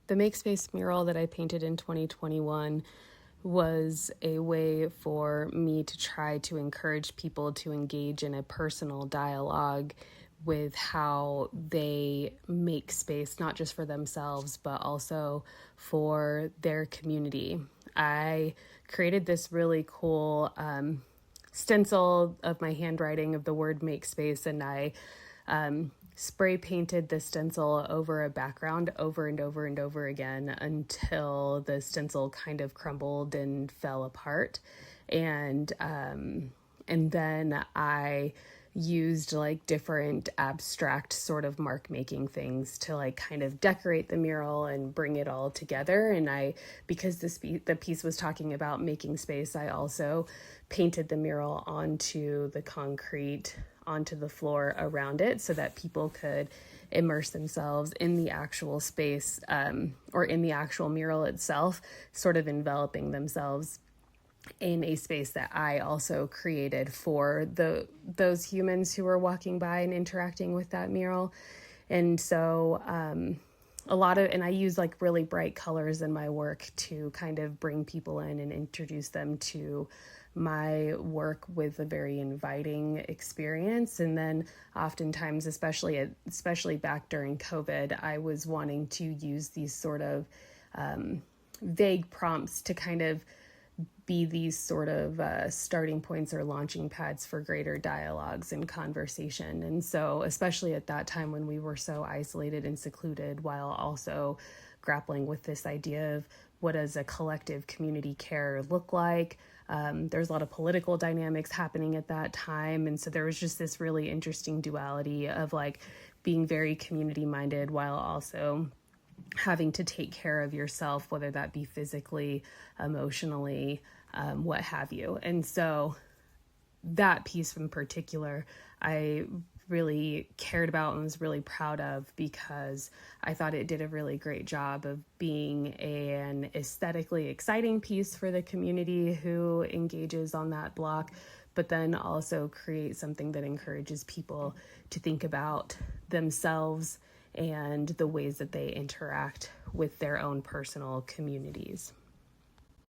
The Makespace mural that I painted in 2021 was a way for me to try to encourage people to engage in a personal dialogue with how they make space, not just for themselves, but also for their community. I created this really cool stencil of my handwriting of the word make space, and I spray painted the stencil over a background over and over and over again until the stencil kind of crumbled and fell apart. And then I used like different abstract sort of mark making things to like kind of decorate the mural and bring it all together. And because the piece was talking about making space, I also painted the mural onto the concrete, onto the floor around it, so that people could immerse themselves in the actual space, or in the actual mural itself, sort of enveloping themselves in a space that I also created for those humans who were walking by and interacting with that mural. And so and I use like really bright colors in my work to kind of bring people in and introduce them to my work with a very inviting experience. And then oftentimes, especially back during COVID, I was wanting to use these sort of vague prompts to kind of be these sort of starting points or launching pads for greater dialogues and conversation. And so, especially at that time when we were so isolated and secluded, while also grappling with this idea of what does a collective community care look like. There's a lot of political dynamics happening at that time. And so there was just this really interesting duality of like being very community minded while also having to take care of yourself, whether that be physically, emotionally, what have you. And so that piece in particular, I really cared about and was really proud of, because I thought it did a really great job of being an aesthetically exciting piece for the community who engages on that block, but then also create something that encourages people to think about themselves and the ways that they interact with their own personal communities.